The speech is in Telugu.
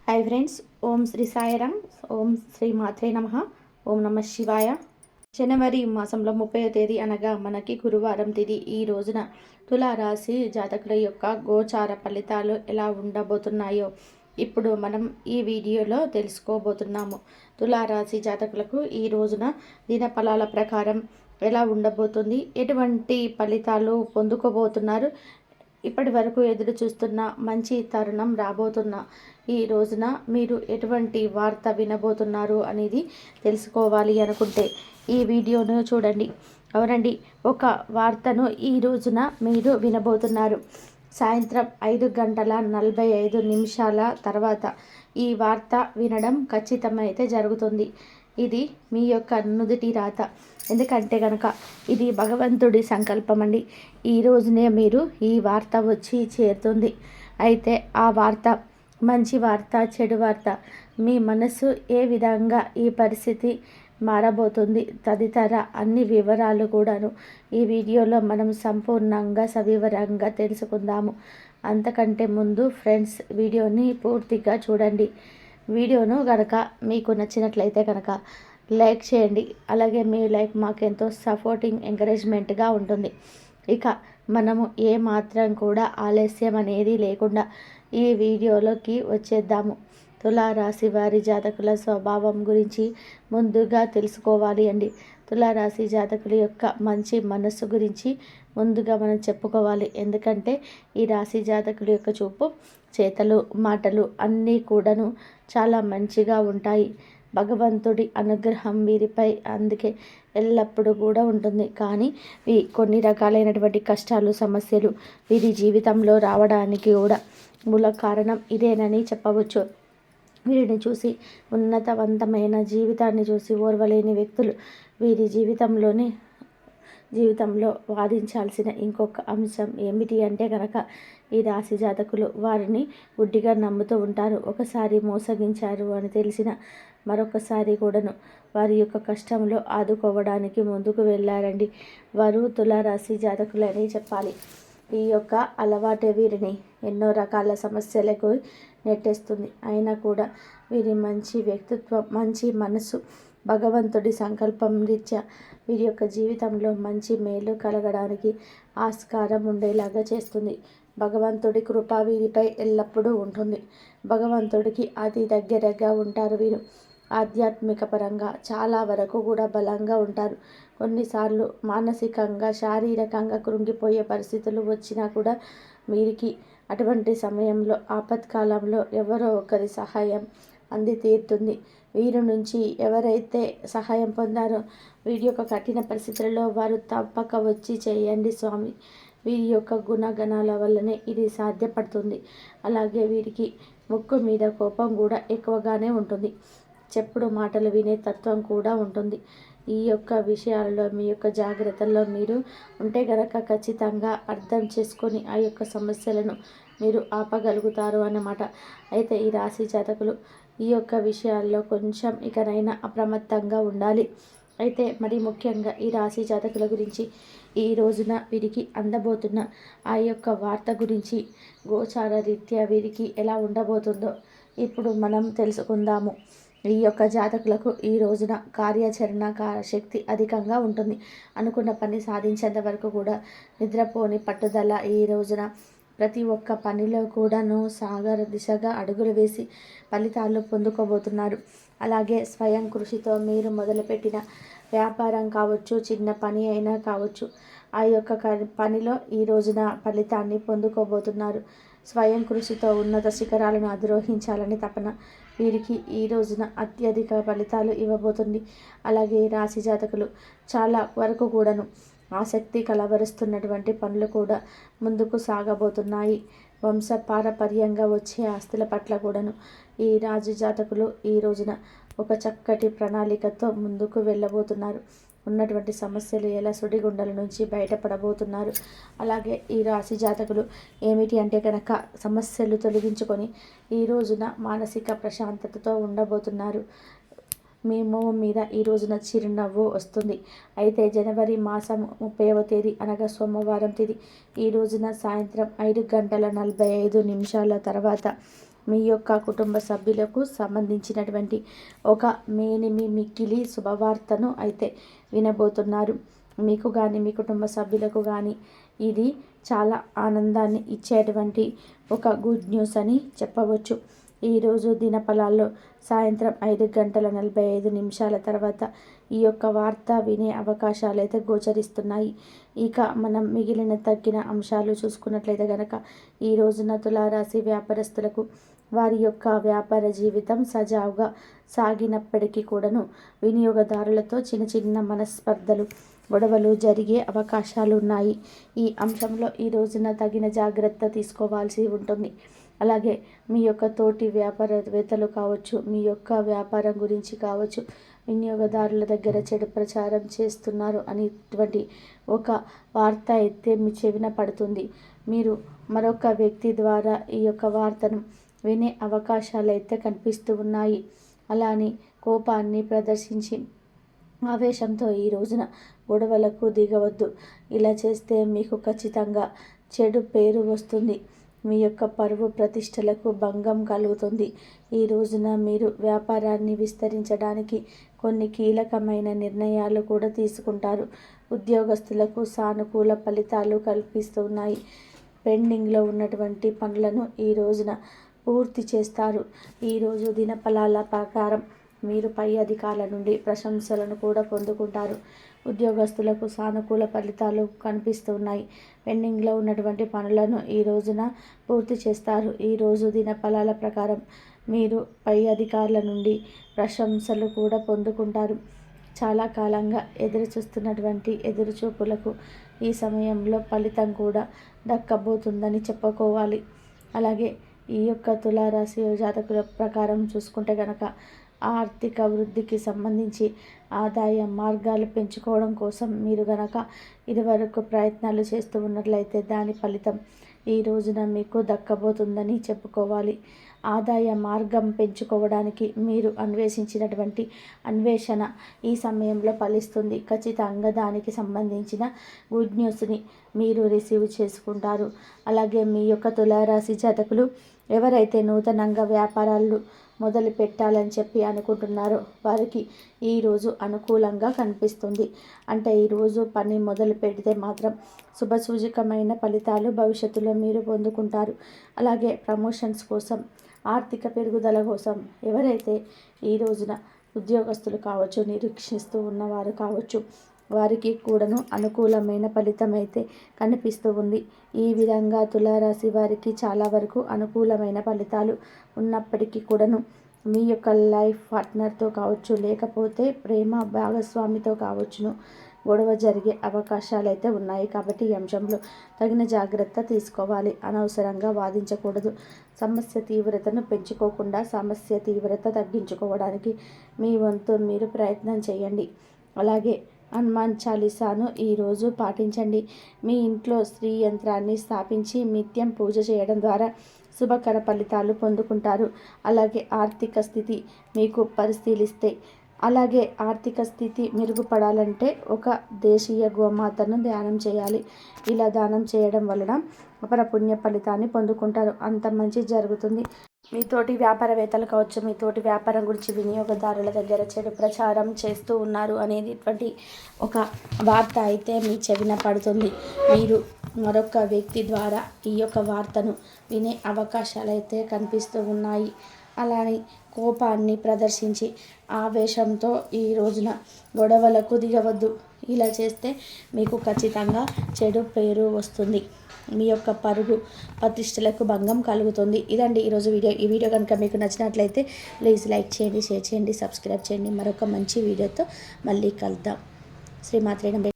హాయ్ ఫ్రెండ్స్, ఓం శ్రీ సాయిరామ్, ఓం శ్రీ మాత్రే నమః, ఓం నమ శివాయ. జనవరి మాసంలో 30వ తేదీ అనగా మనకి గురువారం తిది. ఈ రోజున తులారాశి జాతకుల యొక్క గోచార ఫలితాలు ఎలా ఉండబోతున్నాయో ఇప్పుడు మనం ఈ వీడియోలో తెలుసుకోబోతున్నాము. తులారాశి జాతకులకు ఈ రోజున దినఫలాల ప్రకారం ఎలా ఉండబోతుంది, ఎటువంటి ఫలితాలు పొందుకోబోతున్నారు, ఇప్పటి వరకు ఎదురు చూస్తున్న మంచి తరుణం రాబోతున్న ఈ రోజున మీరు ఎటువంటి వార్త వినబోతున్నారు అనేది తెలుసుకోవాలి అనుకుంటే ఈ వీడియోను చూడండి. అవునండి, ఒక వార్తను ఈ రోజున మీరు వినబోతున్నారు. సాయంత్రం 5:45 తర్వాత ఈ వార్త వినడం ఖచ్చితమైతే జరుగుతుంది. ఇది మీ యొక్క నుదుటి రాత. ఎందుకంటే కనుక ఇది భగవంతుడి సంకల్పం అండి. ఈ రోజునే మీరు ఈ వార్త వచ్చి చేరుతుంది. అయితే ఆ వార్త మంచి వార్త, చెడు వార్త, మీ మనసు ఏ విధంగా ఈ పరిస్థితి మారబోతుంది తదితర అన్ని వివరాలు కూడాను ఈ వీడియోలో మనం సంపూర్ణంగా సవివరంగా తెలుసుకుందాము. అంతకంటే ముందు ఫ్రెండ్స్, వీడియోని పూర్తిగా చూడండి. వీడియోను కనుక మీకు నచ్చినట్లయితే కనుక లైక్ చేయండి. అలాగే మీ లైక్ మాకెంతో సపోర్టింగ్ ఎంకరేజ్మెంట్గా ఉంటుంది. ఇక మనము ఏ మాత్రం కూడా ఆలస్యం అనేది లేకుండా ఈ వీడియోలోకి వచ్చేద్దాము. తులారాశి వారి జాతకుల స్వభావం గురించి ముందుగా తెలుసుకోవాలి అండి. తులారాశి జాతకుల యొక్క మంచి మనస్సు గురించి ముందుగా మనం చెప్పుకోవాలి. ఎందుకంటే ఈ రాశి జాతకుల యొక్క చూపు, చేతలు, మాటలు అన్నీ కూడాను చాలా మంచిగా ఉంటాయి. భగవంతుడి అనుగ్రహం వీరిపై అందుకే ఎల్లప్పుడూ కూడా ఉంటుంది. కానీ కొన్ని రకాలైనటువంటి కష్టాలు, సమస్యలు వీరి జీవితంలో రావడానికి కూడా మూల కారణం ఇదేనని చెప్పవచ్చు. వీరిని చూసి ఉన్నతవంతమైన జీవితాన్ని చూసి ఓర్వలేని వ్యక్తులు వీరి జీవితంలో వాదించాల్సిన ఇంకొక అంశం ఏమిటి అంటే కనుక ఈ రాశి జాతకులు వారిని గుడ్డిగా నమ్ముతూ ఉంటారు. ఒకసారి మోసగించారు అని తెలిసిన మరొకసారి కూడాను వారి యొక్క కష్టంలో ఆదుకోవడానికి ముందుకు వెళ్ళారండి. వారు తులారాశి జాతకులని చెప్పాలి. ఈ యొక్క అలవాటే వీరిని ఎన్నో రకాల సమస్యలకు నెట్టేస్తుంది. అయినా కూడా వీరి మంచి వ్యక్తిత్వం, మంచి మనసు, భగవంతుడి సంకల్పం రీత్యా వీరి యొక్క జీవితంలో మంచి మేలు కలగడానికి ఆస్కారం ఉండేలాగా చేస్తుంది. భగవంతుడి కృప వీరిపై ఎల్లప్పుడూ ఉంటుంది. భగవంతుడికి అతి దగ్గరగా ఉంటారు వీరు. ఆధ్యాత్మిక పరంగా చాలా వరకు కూడా బలంగా ఉంటారు. కొన్నిసార్లు మానసికంగా, శారీరకంగా కృంగిపోయే పరిస్థితులు వచ్చినా కూడా వీరికి అటువంటి సమయంలో ఆపత్కాలంలో ఎవరో ఒకరి సహాయం అంది తీరుతుంది. వీరి నుంచి ఎవరైతే సహాయం పొందారో వీరి యొక్క కఠిన పరిస్థితులలో వారు తప్పక వచ్చి చేయండి స్వామి. వీరి యొక్క గుణగణాల వల్లనే ఇది సాధ్యపడుతుంది. అలాగే వీరికి ముక్కు మీద కోపం కూడా ఎక్కువగానే ఉంటుంది. చెప్పుడు మాటలు వినే తత్వం కూడా ఉంటుంది. ఈ యొక్క విషయాలలో మీ యొక్క జాగ్రత్తల్లో మీరు ఉంటే గనక ఖచ్చితంగా అర్థం చేసుకొని ఆ యొక్క సమస్యలను మీరు ఆపగలుగుతారు అన్నమాట. అయితే ఈ రాశి జాతకులు ఈ యొక్క విషయాల్లో కొంచెం ఇకనైనా అప్రమత్తంగా ఉండాలి. అయితే మరి ముఖ్యంగా ఈ రాశి జాతకుల గురించి ఈ రోజున వీరికి అందబోతున్న ఆ యొక్క వార్త గురించి గోచార రీత్యా వీరికి ఎలా ఉండబోతుందో ఇప్పుడు మనం తెలుసుకుందాము. ఈ యొక్క జాతకులకు ఈ రోజున కార్యాచరణ శక్తి అధికంగా ఉంటుంది. అనుకున్న పని సాధించేంత వరకు కూడా నిద్రపోని పట్టుదల ఈ రోజున ప్రతి ఒక్క పనిలో కూడాను సాగర దిశగా అడుగులు వేసి ఫలితాలు పొందుకోబోతున్నారు. అలాగే స్వయం కృషితో మీరు మొదలుపెట్టిన వ్యాపారం కావచ్చు, చిన్న పని అయినా కావచ్చు, ఆ యొక్క పనిలో ఈ రోజున ఫలితాన్ని పొందుకోబోతున్నారు. స్వయం కృషితో ఉన్నత శిఖరాలను అధిరోహించాలని తపన వీరికి ఈ రోజున అత్యధిక ఫలితాలు ఇవ్వబోతుంది. అలాగే రాశి జాతకులు చాలా వరకు కూడాను ఆసక్తి కలవరుస్తున్నటువంటి పనులు కూడా ముందుకు సాగబోతున్నాయి. వంశపారపర్యంగా వచ్చే ఆస్తుల పట్ల కూడాను ఈ రాజు జాతకులు ఈ రోజున ఒక చక్కటి ప్రణాళికతో ముందుకు వెళ్ళబోతున్నారు. ఉన్నటువంటి సమస్యలు ఎలా సుడిగుండల నుంచి బయటపడబోతున్నారు. అలాగే ఈ రాశి జాతకులు ఏమిటి అంటే కనుక సమస్యలు తొలగించుకొని ఈ రోజున మానసిక ప్రశాంతతతో ఉండబోతున్నారు. మీ మొహం మీద ఈ రోజున చిరునవ్వు వస్తుంది. అయితే జనవరి మాసం 30వ తేదీ అనగా సోమవారం తేదీ ఈ రోజున సాయంత్రం 5:45 తర్వాత మీ యొక్క కుటుంబ సభ్యులకు సంబంధించినటువంటి ఒక మేనిమి మిక్కిలి శుభవార్తను అయితే వినబోతున్నారు. మీకు కానీ మీ కుటుంబ సభ్యులకు కానీ ఇది చాలా ఆనందాన్ని ఇచ్చేటువంటి ఒక గుడ్ న్యూస్ అని చెప్పవచ్చు. ఈరోజు దినఫలాల్లో సాయంత్రం 5:45 తర్వాత ఈ యొక్క వార్త వినే అవకాశాలు అయితే గోచరిస్తున్నాయి. ఇక మనం మిగిలిన తగ్గిన అంశాలు చూసుకున్నట్లయితే కనుక ఈ రోజున తులారాశి వ్యాపారస్తులకు వారి యొక్క వ్యాపార జీవితం సజావుగా సాగినప్పటికీ కూడాను వినియోగదారులతో చిన్న చిన్న మనస్పర్ధలు గొడవలు జరిగే అవకాశాలు ఉన్నాయి. ఈ అంశంలో ఈ రోజున తగిన జాగ్రత్త తీసుకోవాల్సి ఉంటుంది. అలాగే మీ యొక్క తోటి వ్యాపారవేత్తలు కావచ్చు, మీ యొక్క వ్యాపారం గురించి కావచ్చు, వినియోగదారుల దగ్గర చెడు ప్రచారం చేస్తున్నారు అనేటువంటి ఒక వార్త అయితే మీ చెవిన పడుతుంది. మీరు మరొక వ్యక్తి ద్వారా ఈ యొక్క వార్తను వినే అవకాశాలు అయితే కనిపిస్తూ ఉన్నాయి. అలానే కోపాన్ని ప్రదర్శించి ఆవేశంతో ఈ రోజున గొడవలకు దిగవద్దు. ఇలా చేస్తే మీకు ఖచ్చితంగా చెడు పేరు వస్తుంది. మీ యొక్క పరువు ప్రతిష్టలకు భంగం కలుగుతుంది. ఈ రోజున మీరు వ్యాపారాన్ని విస్తరించడానికి కొన్ని కీలకమైన నిర్ణయాలు కూడా తీసుకుంటారు. ఉద్యోగస్తులకు సానుకూల ఫలితాలు కల్పిస్తున్నాయి. పెండింగ్లో ఉన్నటువంటి పనులను ఈ రోజున పూర్తి చేస్తారు. ఈరోజు దినఫలాల ప్రకారం మీరు పై అధికారుల నుండి ప్రశంసలను కూడా పొందుకుంటారు. ఉద్యోగస్తులకు సానుకూల ఫలితాలు కనిపిస్తున్నాయి. పెండింగ్లో ఉన్నటువంటి పనులను ఈ రోజున పూర్తి చేస్తారు. ఈరోజు దినఫలాల ప్రకారం మీరు పై అధికారుల నుండి ప్రశంసలు కూడా పొందుకుంటారు. చాలా కాలంగా ఎదురు చూస్తున్నటువంటి ఎదురుచూపులకు ఈ సమయంలో ఫలితం కూడా దక్కబోతుందని చెప్పుకోవాలి. అలాగే ఈ యొక్క తులారాశి జాతకుల ప్రకారం చూసుకుంటే కనుక ఆర్థిక వృద్ధికి సంబంధించి ఆదాయ మార్గాలు పెంచుకోవడం కోసం మీరు గనక ఇదివరకు ప్రయత్నాలు చేస్తూ ఉన్నట్లయితే దాని ఫలితం ఈ రోజున మీకు దక్కబోతుందని చెప్పుకోవాలి. ఆదాయ మార్గం పెంచుకోవడానికి మీరు అన్వేషించినటువంటి అన్వేషణ ఈ సమయంలో ఫలిస్తుంది. ఖచ్చితంగా దానికి సంబంధించిన గుడ్ న్యూస్ని మీరు రిసీవ్ చేసుకుంటారు. అలాగే మీ యొక్క తులారాశి జాతకులు ఎవరైతే నూతనంగా వ్యాపారాలు మొదలు పెట్టాలని చెప్పి అనుకుంటున్నారో వారికి ఈరోజు అనుకూలంగా కనిపిస్తుంది. అంటే ఈరోజు పని మొదలు పెడితే మాత్రం శుభసూచకమైన ఫలితాలు భవిష్యత్తులో మీరు పొందుకుంటారు. అలాగే ప్రమోషన్స్ కోసం, ఆర్థిక పెరుగుదల కోసం ఎవరైతే ఈ రోజున ఉద్యోగస్తులు కావచ్చు, నిరీక్షిస్తూ ఉన్నవారు కావచ్చు, వారికి కూడాను అనుకూలమైన ఫలితం అయితే కనిపిస్తూ ఉంది. ఈ విధంగా తులారాశి వారికి చాలా వరకు అనుకూలమైన ఫలితాలు ఉన్నప్పటికీ కూడాను మీ యొక్క లైఫ్ పార్ట్నర్తో కావచ్చు, లేకపోతే ప్రేమ భాగస్వామితో కావచ్చును గొడవ జరిగే అవకాశాలు అయితే ఉన్నాయి. కాబట్టి ఈ అంశంలో తగిన జాగ్రత్త తీసుకోవాలి. అనవసరంగా వాదించకూడదు. సమస్య తీవ్రతను పెంచుకోకుండా సమస్య తీవ్రత తగ్గించుకోవడానికి మీ వంతు మీరు ప్రయత్నం చేయండి. అలాగే హనుమాన్ చాలీసాను ఈరోజు పాటించండి. మీ ఇంట్లో శ్రీ యంత్రాన్ని స్థాపించి నిత్యం పూజ చేయడం ద్వారా శుభకర ఫలితాలు పొందుకుంటారు. అలాగే ఆర్థిక స్థితి మీకు పరిశీలిస్తే అలాగే ఆర్థిక స్థితి మెరుగుపడాలంటే ఒక దేశీయ గోమాతను దానం చేయాలి. ఇలా దానం చేయడం వలన అపర పుణ్య ఫలితాన్ని పొందుకుంటారు. అంత మంచి జరుగుతుంది. మీతోటి వ్యాపారవేత్తలు కావచ్చు, మీతోటి వ్యాపారం గురించి వినియోగదారుల దగ్గర చెడు ప్రచారం చేస్తూ ఉన్నారు అనేటువంటి ఒక వార్త అయితే మీ చెవిన పడుతుంది. మీరు మరొక వ్యక్తి ద్వారా ఈ యొక్క వార్తను వినే అవకాశాలు అయితే కనిపిస్తూ ఉన్నాయి. అలానే కోపాన్ని ప్రదర్శించి ఆవేశంతో ఈ రోజున గొడవలకు దిగవద్దు. ఇలా చేస్తే మీకు ఖచ్చితంగా చెడు పేరు వస్తుంది. మీ యొక్క పరుగు ప్రతిష్టలకు భంగం కలుగుతుంది. ఇదండి ఈరోజు వీడియో. ఈ వీడియో కనుక మీకు నచ్చినట్లయితే ప్లీజ్ లైక్ చేయండి, షేర్ చేయండి, సబ్స్క్రైబ్ చేయండి. మరొక మంచి వీడియోతో మళ్ళీ కలుద్దాం. శ్రీమాత్రే నమః.